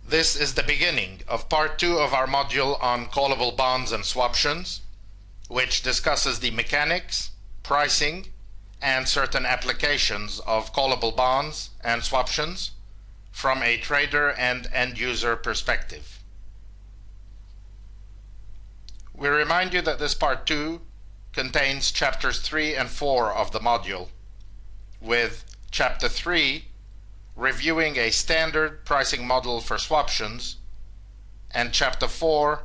This is the beginning of part 2 of our module on callable bonds and swaptions, which discusses the mechanics, pricing, and certain applications of callable bonds and swaptions from a trader and end-user perspective. We remind you that this part 2 contains chapters 3 and 4 of the module, with chapter 3 reviewing a standard pricing model for swaptions, and chapter 4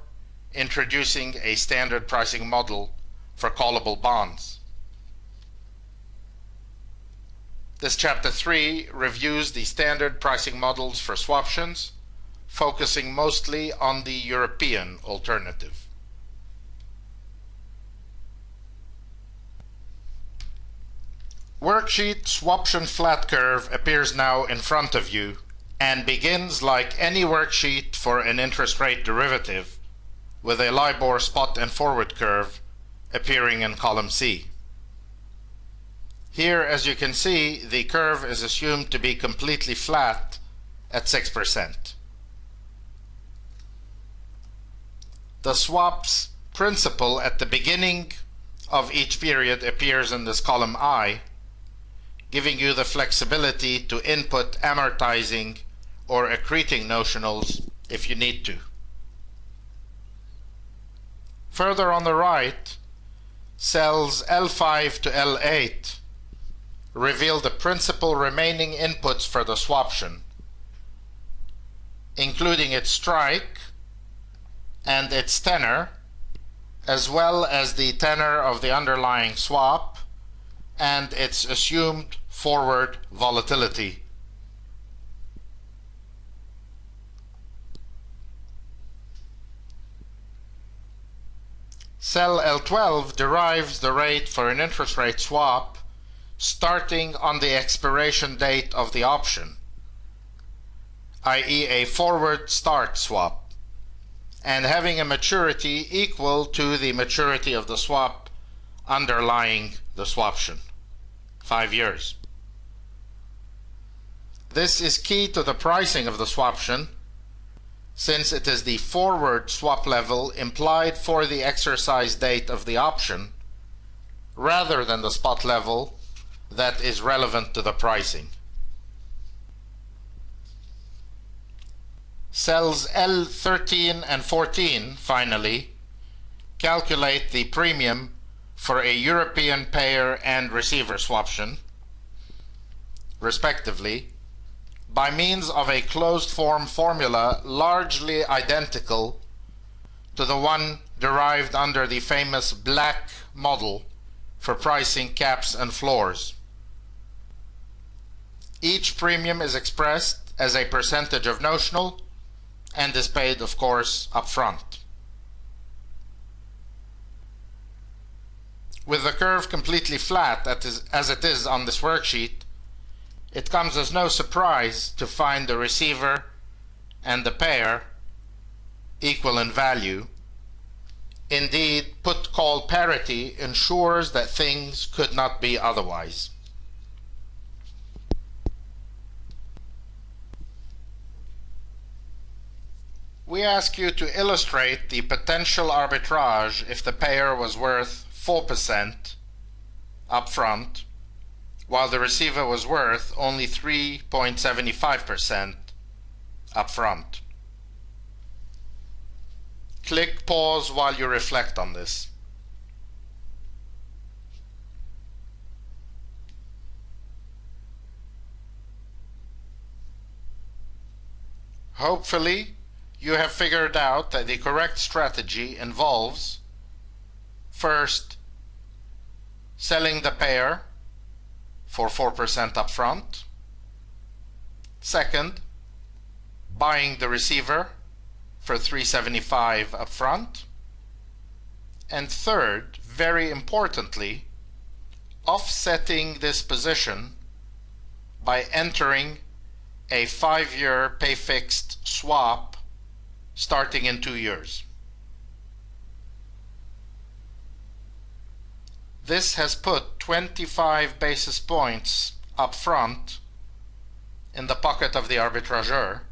introducing a standard pricing model for callable bonds. This chapter 3 reviews the standard pricing models for swaptions, focusing mostly on the European alternative. Worksheet Swaption Flat Curve appears now in front of you and begins like any worksheet for an interest rate derivative, with a LIBOR spot and forward curve appearing in column C. Here, as you can see, the curve is assumed to be completely flat at 6%. The swap's principal at the beginning of each period appears in this column I, giving you the flexibility to input amortizing or accreting notionals if you need to. Further on the right, cells L5 to L8 reveal the principal remaining inputs for the swaption, including its strike and its tenor, as well as the tenor of the underlying swap and its assumed forward volatility. Cell L12 derives the rate for an interest rate swap starting on the expiration date of the option, i.e. a forward start swap, and having a maturity equal to the maturity of the swap underlying the swaption, 5 years. This is key to the pricing of the swaption, since it is the forward swap level implied for the exercise date of the option, rather than the spot level that is relevant to the pricing. Cells L13 and 14, finally, calculate the premium for a European payer and receiver swaption, respectively, by means of a closed-form formula largely identical to the one derived under the famous Black model for pricing caps and floors. Each premium is expressed as a percentage of notional and is paid, of course, up front. With the curve completely flat as it is on this worksheet, it comes as no surprise to find the receiver and the payer equal in value. Indeed, put-call parity ensures that things could not be otherwise. We ask you to illustrate the potential arbitrage if the payer was worth 4% upfront, while the receiver was worth only 3.75% upfront. Click pause while you reflect on this. Hopefully, you have figured out that the correct strategy involves first, selling the payer for 4% upfront. Second, buying the receiver for 3.75 upfront. And third, very importantly, offsetting this position by entering a 5-year pay-fixed swap starting in 2 years. This has put 25 basis points up front in the pocket of the arbitrageur,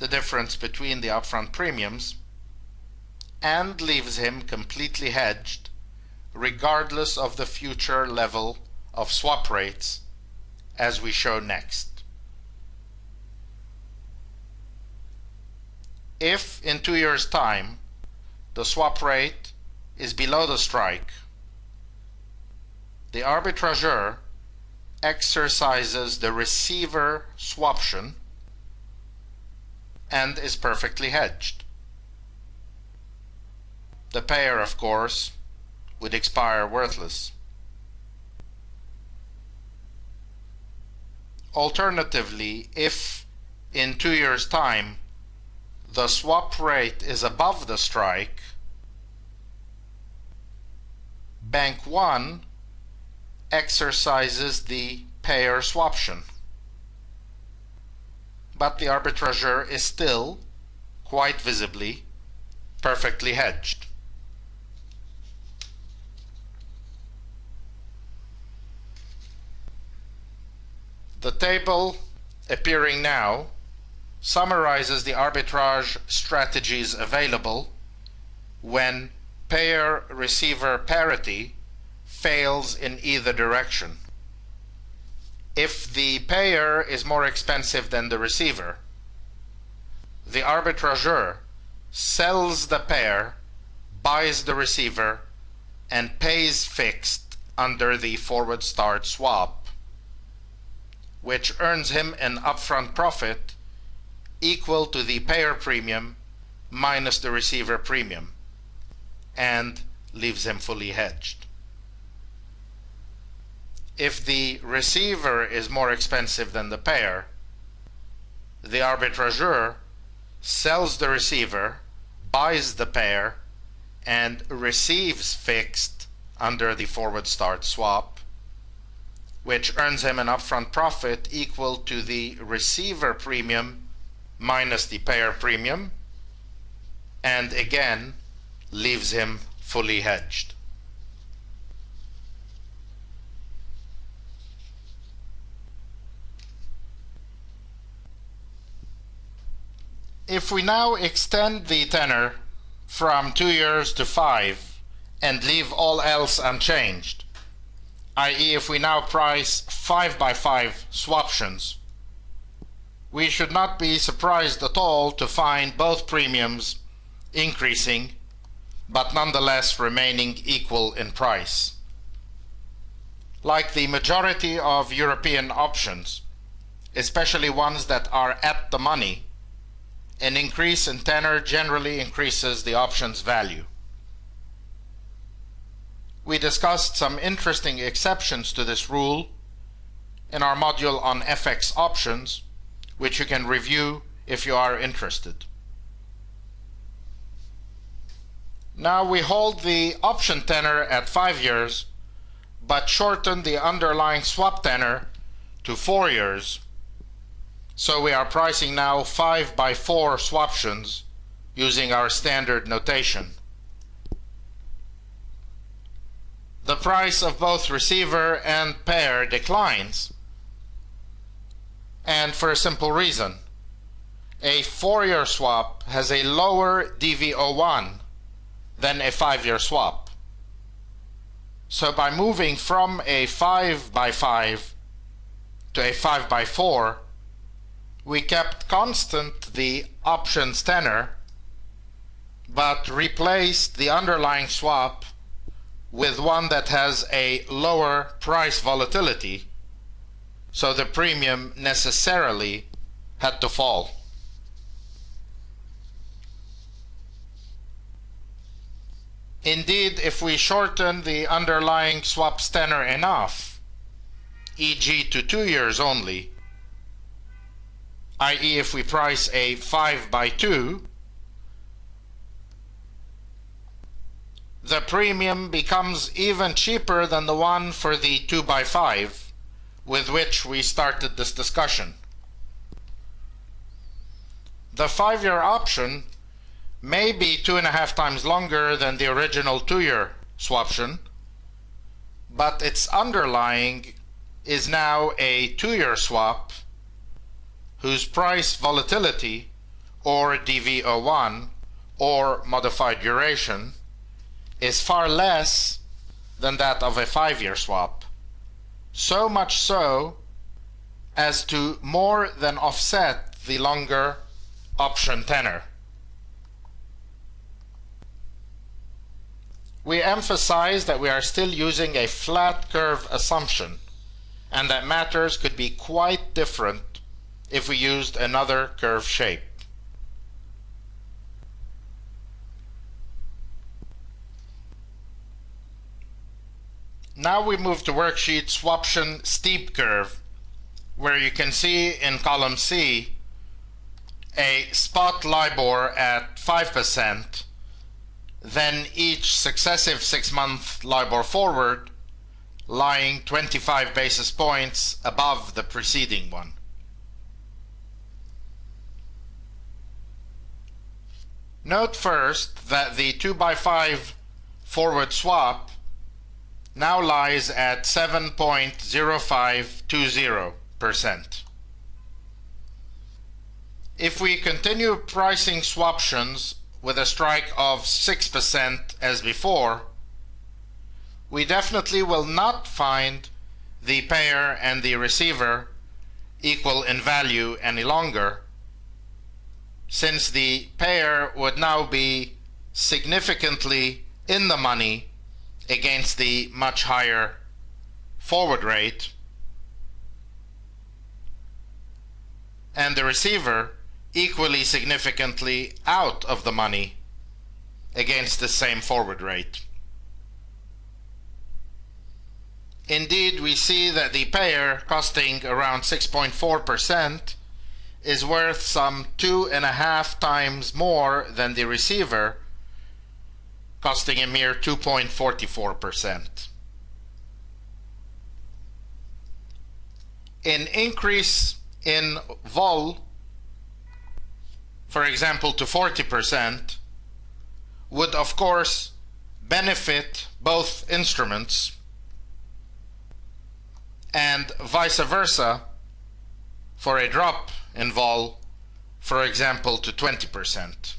the difference between the upfront premiums, and leaves him completely hedged regardless of the future level of swap rates, as we show next. If in 2 years' time the swap rate is below the strike, the arbitrageur exercises the receiver swaption and is perfectly hedged. The payer, of course, would expire worthless. Alternatively, if in 2 years' time the swap rate is above the strike, Bank 1 exercises the payer swaption, but the arbitrageur is still, quite visibly, perfectly hedged. The table appearing now summarizes the arbitrage strategies available when payer-receiver parity fails in either direction. If the payer is more expensive than the receiver, the arbitrageur sells the payer, buys the receiver, and pays fixed under the forward start swap, which earns him an upfront profit equal to the payer premium minus the receiver premium, and leaves him fully hedged. If the receiver is more expensive than the payer, the arbitrageur sells the receiver, buys the payer, and receives fixed under the forward start swap, which earns him an upfront profit equal to the receiver premium minus the payer premium, and again leaves him fully hedged. If we now extend the tenor from 2 years to 5 and leave all else unchanged, i.e. if we now price 5x5 swaptions, we should not be surprised at all to find both premiums increasing, but nonetheless remaining equal in price. Like the majority of European options, especially ones that are at the money, an increase in tenor generally increases the option's value. We discussed some interesting exceptions to this rule in our module on FX options, which you can review if you are interested. Now we hold the option tenor at 5 years, but shorten the underlying swap tenor to 4 years. So we are pricing now 5x4 swaptions using our standard notation. The price of both receiver and payer declines, and for a simple reason. A 4-year swap has a lower DV01 than a 5-year swap. So by moving from a 5x5 to a 5x4, we kept constant the options tenor, but replaced the underlying swap with one that has a lower price volatility, so the premium necessarily had to fall. Indeed, if we shorten the underlying swap's tenor enough, e.g. to 2 years only, i.e. if we price a 5x2, the premium becomes even cheaper than the one for the 2x5 with which we started this discussion. The 5-year option may be 2.5 times longer than the original 2-year swaption, but its underlying is now a 2-year swap whose price volatility or DV01 or modified duration is far less than that of a 5-year swap, so much so as to more than offset the longer option tenor. We emphasize that we are still using a flat curve assumption and that matters could be quite different if we used another curve shape. Now we move to worksheet Swaption steep curve, where you can see in column C a spot LIBOR at 5%, then each successive 6-month LIBOR forward lying 25 basis points above the preceding one. Note first that the 2x5 forward swap now lies at 7.0520%. If we continue pricing swaptions with a strike of 6% as before, we definitely will not find the payer and the receiver equal in value any longer, since the payer would now be significantly in the money against the much higher forward rate, and the receiver equally significantly out of the money against the same forward rate. Indeed, we see that the payer, costing around 6.4%, is worth some 2.5 times more than the receiver, costing a mere 2.44%. An increase in vol, for example, to 40%, would of course benefit both instruments, and vice versa for a drop in vol, for example, to 20%.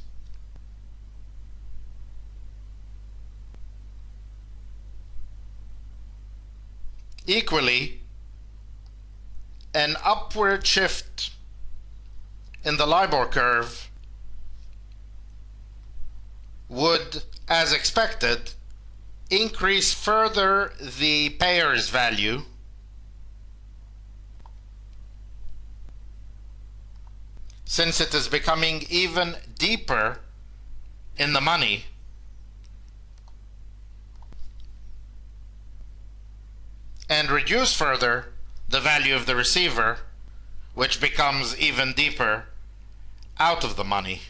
Equally, an upward shift in the LIBOR curve would, as expected, increase further the payer's value, since it is becoming even deeper in the money, and reduce further the value of the receiver, which becomes even deeper out of the money.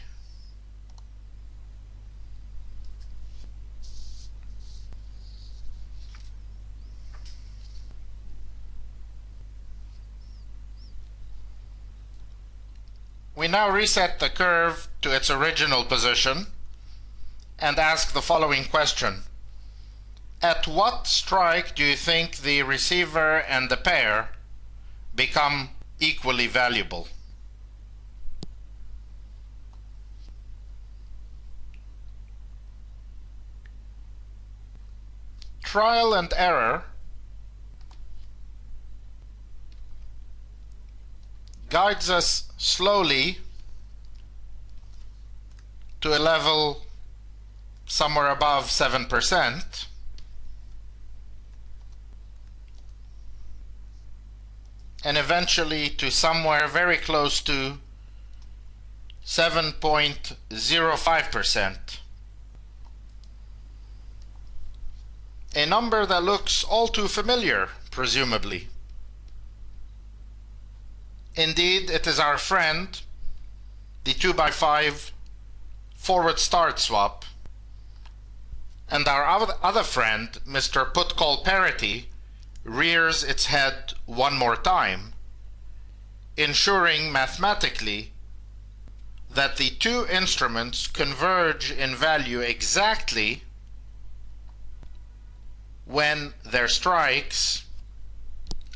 We now reset the curve to its original position and ask the following question. At what strike do you think the receiver and the payer become equally valuable? Trial and error guides us slowly to a level somewhere above 7%, and eventually to somewhere very close to 7.05%. A number that looks all too familiar, presumably. Indeed, it is our friend, the 2x5 forward start swap, and our other friend, Mr. Put-Call Parity, rears its head one more time, ensuring mathematically that the two instruments converge in value exactly when their strikes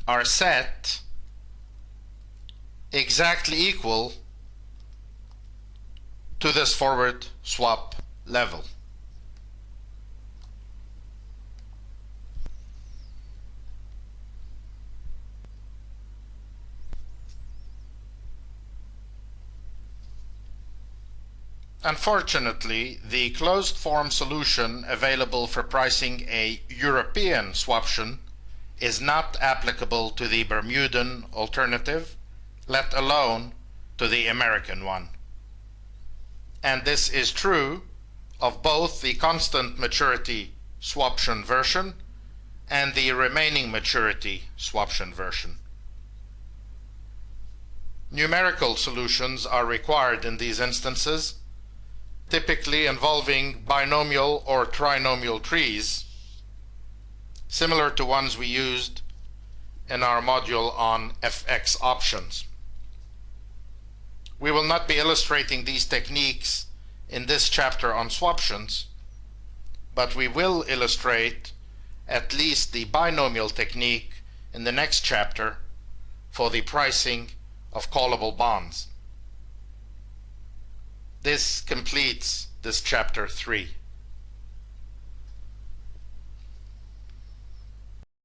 are set exactly equal to this forward swap level. Unfortunately, the closed form solution available for pricing a European swaption is not applicable to the Bermudan alternative, let alone to the American one. And this is true of both the constant maturity swaption version and the remaining maturity swaption version. Numerical solutions are required in these instances, typically involving binomial or trinomial trees, similar to ones we used in our module on FX options. We will not be illustrating these techniques in this chapter on swaptions, but we will illustrate at least the binomial technique in the next chapter for the pricing of callable bonds. This completes this chapter 3.